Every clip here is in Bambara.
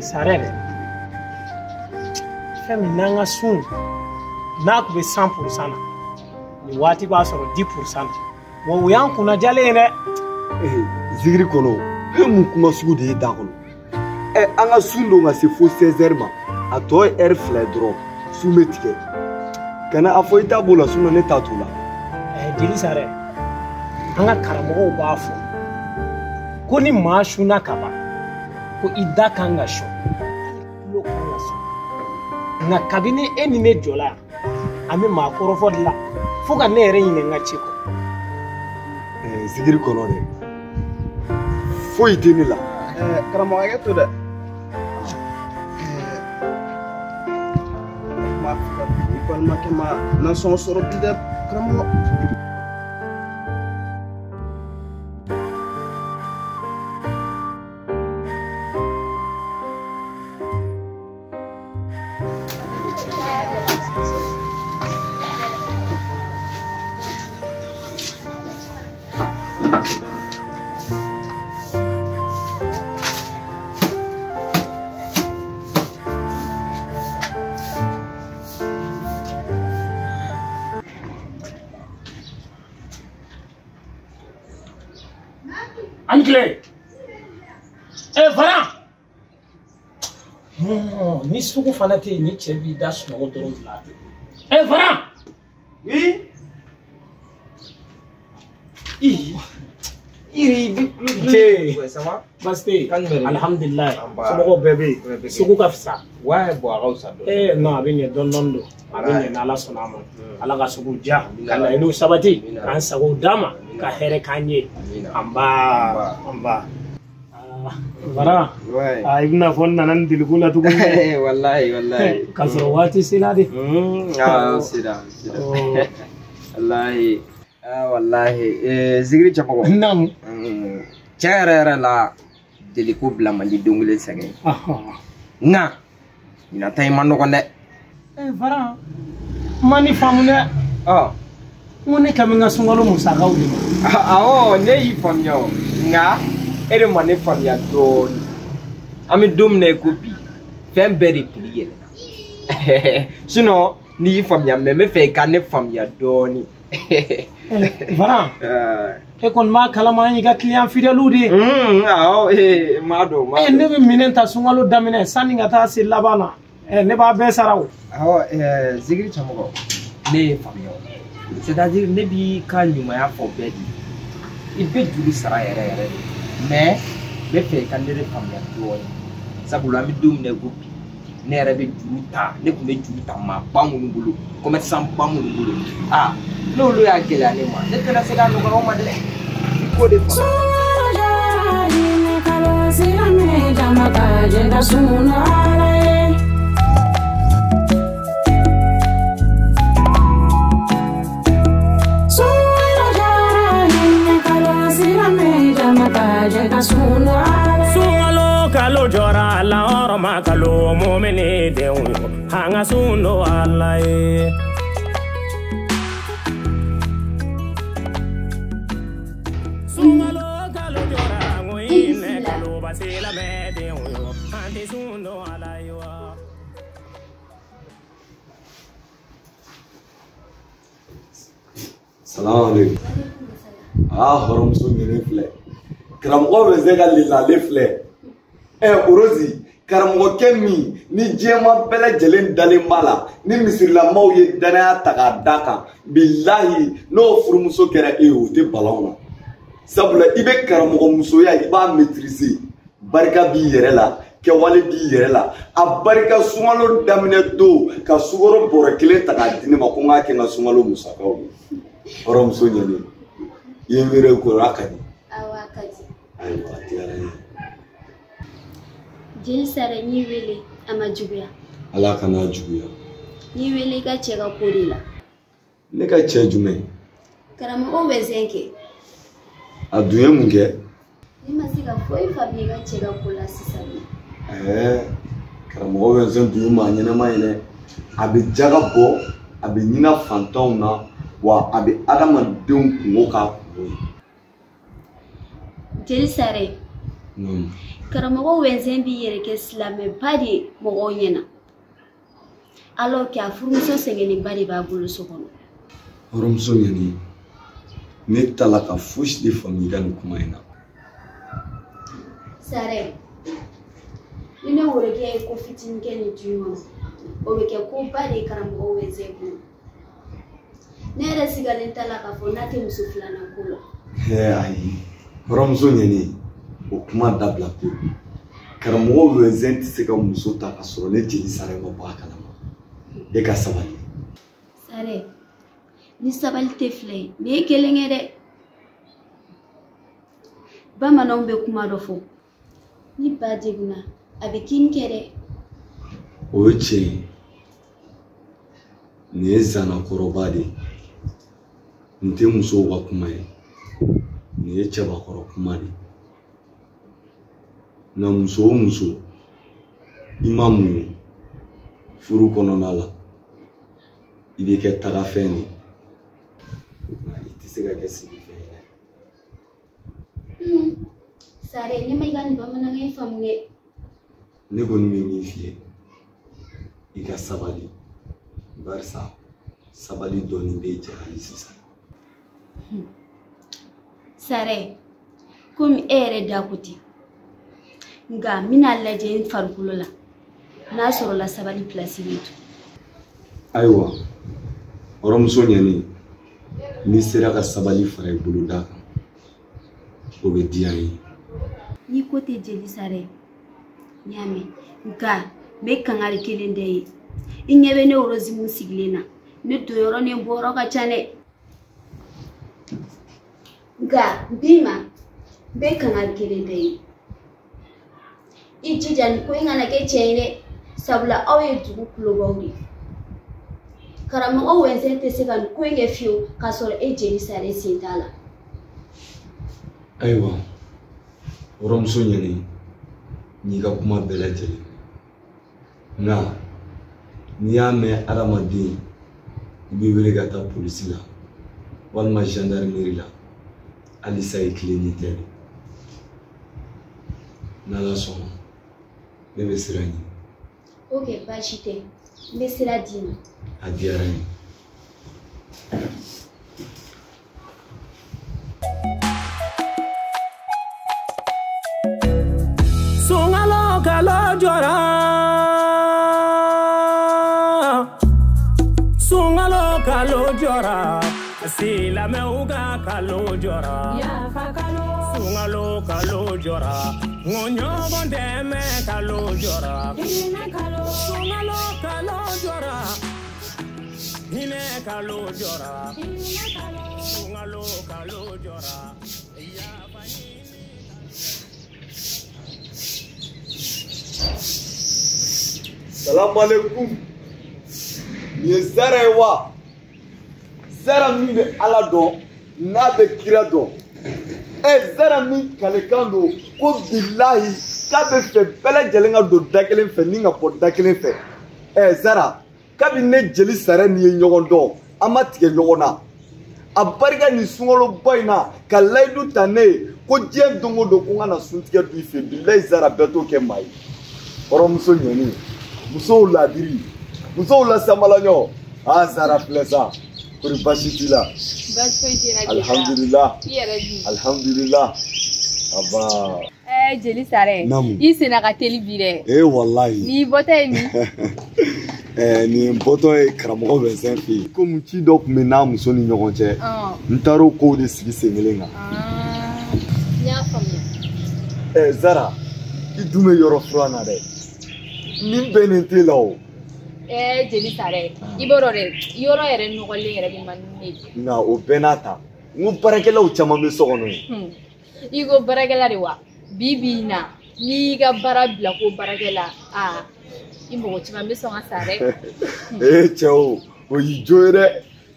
Sare dɛ fɛn min n'an ka sun n'a tun bɛ 100% na nin waati b'a sɔrɔ 10% na wa o y'an kunna jalen ye dɛ. Zigiri kɔnɔ fɛn mun kuma sugu de ye da kɔnɔ an ka sun don ka se fo 16h ma a tɔ ye heure 2 dɔrɔn sun bɛ tigɛ kana a fɔ i t'a b'o la sinon ne t'a t'o la. Jeli Sare an ka karamɔgɔw b'a fɔ ko ni maa sunna ka ban ko i da kan ka sɔn tulo kan ka sɔn nka kabini e ni ne jɔla yan an bɛ maa kɔrɔfɔ de la fo ka ne yɛrɛ ɲinɛ n ka ci kɔ. Zigiri kɔnɔ dɛ foyi tɛ ne la. Karamɔgɔ hakɛ to dɛ. I balimakɛ ma nasɔngɔ sɔrɔ bi dɛ karamɔgɔ. Ankle, Varan! Non, ni sugu fana tɛ yen ni cɛ b'i da sunɔgɔ dɔrɔn bila ten. Varan! Oui? Ça va? Baste, alhamdulillah. Somɔgɔw bɛɛ bɛ yen. Sugu ka fisa. Ouais, bon, a ka fisa dɔɔni. Non, a bɛ ɲɛ dɔɔni don. A bɛ ɲɛ n'Ala sɔnna a ma. Ala ka sugu diya, ka laɲiniw sabati, k'an sago d'a ma, ka hɛrɛ k'an ye. An ba. Varan, i bɛna fɔ n nana nin deliko la tuguni. Wallahi. K'a sɔrɔ waati sera de. Sera. Wallahi. Zigiri Cɛmɔgɔ. Naamu. Tiɲɛ yɛrɛ la deliko bila man di don kelen sɛgɛn. Nka ɲinan ta in ma nɔgɔn dɛ. Varan, ma ni faamu dɛ. N ko ne kan bɛ n ka sunkalo musakaw de ma. Awɔ, ne y'i faamuya o. Nka e de ma ne faamuya dɔɔni. An bɛ don min na i ko bi, fɛn bɛɛ de pili yɛlɛna. Sinon n'i y'i faamuya mais n bɛ fɛ i ka ne faamuya dɔɔni. Varan, e kɔni b'a kalama an y'i ka client fidèle de ye. Awɔ, m'a dɔn. Ne bɛ minɛn ta sunkalo daminɛ sanni ka taa se laban na. Ne b'a bɛɛ sara o. Awɔ, Zigiri Cɛmɔgɔ, ne ye faamuya o. C'est-à-dire ne b'i ka ɲumanya fɔ bɛɛ de. I bɛ juru sara yɛrɛ de. Mais n bɛ fɛ i ka ne de faamuya dɔɔni. Sabula an bɛ don min na i ko bi, ne yɛrɛ bɛ juru ta, ne tun bɛ juru ta maa ba minnu bolo, commerçant ba minnu bolo. N'olu y'a gɛlɛya ne ma, ne tɛna se k'a nɔgɔya o ma dɛ. I k'o de faamu. Sunkalo kalo jɔra la hɔrɔma kalo mumini denw an ka sun don Ala ye. Sunkalo kalo jɔra n ko hinɛ kalo basilamɛ denw an tɛ sun don Ala ye wa. Salamu alaikum. Hɔrɔmuso ɲini filɛ. Karamɔgɔ bɛ se ka lilale filɛ. Orozi, karamɔgɔkɛ min ni diɲɛma bɛɛ lajɛlen dalen b'a la, ni misirilamaw ye danaya ta k'a d'a kan, bilahi n'o furumuso kɛra e ye o tɛ balan na. Sabula i bɛ karamɔgɔmusoya i b'a maîtriser. Barika b'i yɛrɛ la, kɛwale b'i yɛrɛ la. A barika sunkalo daminɛ don ka sukaro bɔrɛ 1 ta k'a di ne ma ko n k'a kɛ n ka sunkalo musakaw ye. Hɔrɔmuso ɲɛnen, i ye miiri ko a ka di. Awɔ, a ka di. Ayiwa, a diyara n ye. Jeli Sare n'i wele a ma juguya. Ala kana juguya. N'i wele i ka cɛ ka ko de la. Ne ka cɛ jumɛn? Karamɔgɔw bɛ zɛn kɛ. A dun ye mun kɛ? Ne ma se ka foyi faamuya i ka cɛ ka ko la sisan. Karamɔgɔ bɛ zɛn dun ye maa ɲɛnɛma ye dɛ. A bɛ jaga bɔ, a bɛ ɲina fantanw na, wa a bɛ adamadenw kungo k'a kungo ye. Jeli Sare. Karamogo wenzen bi yere ke slame badi mo onyena. Alors que a furmuso sengeni badi ba bulu sokono. Horomso nyani. Ne talaka fush de famille ni kumaina. Sare. Ine woreke ko fitin ke ni tuyo. O beke ko badi karamogo wenzen. Nere sigalen talaka fo nati musuflana kulo. He ai. Horomso nyani. O kuma dabla ko. Karamogo wenzen ti se ka muso ta ka soro ne jeli sare ma ba kala ma. E ka sabali. Sare. Ni sabali te flay. Ne kelenge de. Bama nombe kuma dofo. Ni badiguna abikin kere. Oche. Ne zana korobade. Nte muso wa kuma ye. Ne chaba koro kuma ni. Na muso imamu furu kɔnɔna la I bɛ kɛ taga fɛn de I tɛ se ka kɛ sigi fɛn ye Sare ne ma I ka nin bamanankan faamu dɛ ne kɔni bɛ min f'i ye I ka sabali barisa sabali dɔɔni bɛ jɛ hali sisan Sare komi e yɛrɛ da ko ten nga mina lajɛ n farikolo la n'a sɔrɔ la sabali place bɛ to ayiwa hɔrɔnmuso ɲɛni n'i sera ka sabali fara I bolo da kan o bɛ diya n ye n'i ko tɛ jeli Sare n y'a mɛn nga n bɛ kangari kelen de ye I ɲɛ bɛ ne Rose mun sigilen na ne doyɔrɔ ni bɔyɔrɔ ka ca dɛ nga bi ma n bɛ kangari kelen de ye I jija nin ko in kana kɛ cɛ ye dɛ sabula aw ye dugu kulobaw de karamɔgɔ wɛnsɛn tɛ se ka nin ko in kɛ fiyewu k'a sɔrɔ e jeli Sare sen t'a la ayiwa hɔrɔnmuso ɲɛni n'i ka kuma bɛɛ lajɛlen nka n'i y'a mɛn adamaden I bɛ wele ka taa polisi la walima gendarmerie la halisa I tilenni tɛ de n'Ala sɔnna ne bɛ sira ɲini ok baasi tɛ n bɛ sira d'i ma a diyara n ye Sungalo kalo jora Sungalo kalo jora Sila meuga kalo jora Sungalo kalo jora Ngonyo bondeme kalo jora Sungalo kalo jora Hine kalo jora Sungalo kalo jora Salamu alaikum. Ni ye Zara ye wa? Zara min bɛ Ala dɔn n'a bɛ kira dɔn. Zara min kalekan don ko bilahi k'a bɛ fɛ bɛɛ lajɛlen ka don da kelen fɛ ni ka bɔ da kelen fɛ. Zara kabi ne jeli Sare ni ye ɲɔgɔn dɔn an ma tigɛ ɲɔgɔn na. A barika ni sunkaloba in na ka layidu ta ne ye ko diɲɛ don o don ko n ka na suntigɛ du I fɛ bilahi Zara bɛɛ t'o kɛ maa ye. Hɔrɔnmuso ɲɛni. Musow ladiri musow la samalaɲɔ Zara filɛ sa kori basi t'i la alhamdulillah alhamdulillah aba jeli Sare I senna ka teli bi dɛ wallahi ni bɔtɔ ye min nin bɔtɔ ye karamɔgɔ Vincent fɛ yen komi ci dɔ tun bɛ n'a muso ni ɲɔgɔn cɛ n taar'o kow de sigi sen kelen kan n y'a faamuya Zara I dun bɛ yɔrɔ furan na dɛ nin bɛnnen tɛ la o jeli Sare I b'o dɔn dɛ yɔrɔ yɛrɛ nɔgɔlen yɛrɛ bɛ man ne nka o bɛɛ n'a ta n ko baarakɛlaw caman bɛ so kɔnɔ yen I ko baarakɛla de wa bi na n'i ka baara bila ko baarakɛla I mɔgɔ caman bɛ sɔn ka sa dɛ cɛw o y'i jo ye dɛ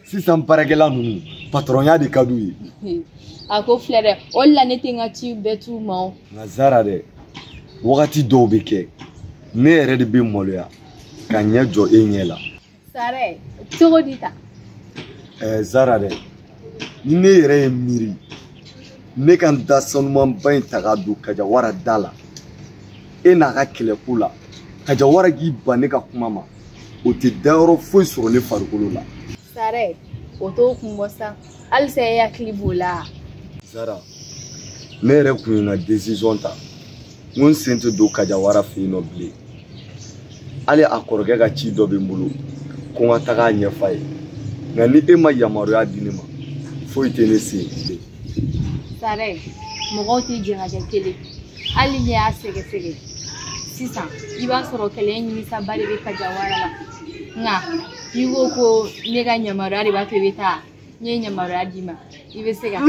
sisan baarakɛla ninnu patɔrɔnya de ka d'u ye a ko filɛ dɛ o de la ne tɛ n ka ci bɛɛ t'u ma o nka Zara dɛ wagati dɔw bɛ kɛ ne yɛrɛ de bɛ maloya ka ɲɛ jɔ e ɲɛ la Sare cogo di ta Zara dɛ ni ne yɛrɛ ye miiri ne ka n da sanumanba in ta k'a don Kajawara da la e n'a ka kɛlɛko la Kajawara k'i ban ne ka kuma ma o tɛ dayɔrɔ foyi sɔrɔ ne farikolo la. Sare o t'o kun bɔ sa hali sa e hakili b'o la. Zara ne yɛrɛ kun ye n ka décision ta n ko n sen tɛ don Kajawara fɛ yen nɔ bilen hali a kɔrɔkɛ ka ci dɔ bɛ n bolo ko n ka taga a ɲɛf'a ye nka ni e ma yamaruya di ne ma foyi tɛ ne se bilen. Sare mɔgɔw t'i jɛn ka kɛ kelen hali n'i y'a sɛgɛsɛgɛ sisan i b'a sɔrɔ kɛlɛ nimisaba de bɛ Kajawara la nka n'i ko ko ne ka yamaruya de b'a to i bɛ taa n ye yamaruya d'i ma i bɛ se ka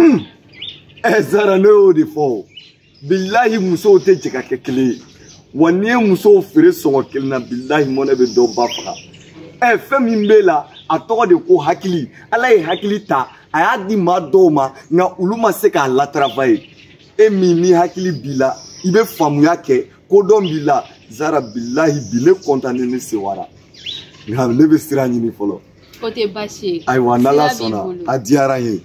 Zara ne y'o de fɔ bilahi musow tɛ jɛ ka kɛ kelen ye wa n'i ye musow feere sɔngɔ kelen na bilahi mɔnɛ bɛ dɔ ba faga fɛn min b'e la a tɔgɔ de ko hakili Ala ye hakili ta a y'a di maa dɔw ma nka olu ma se k'a latravailler e min ni hakili b'i la i bɛ faamuya kɛ kodɔn b'i la Zara bilahi bi ne content ne sewara nka ne bɛ sira ɲini fɔlɔ o tɛ baasi ye ayiwa n'Ala sɔnna a diyara n ye.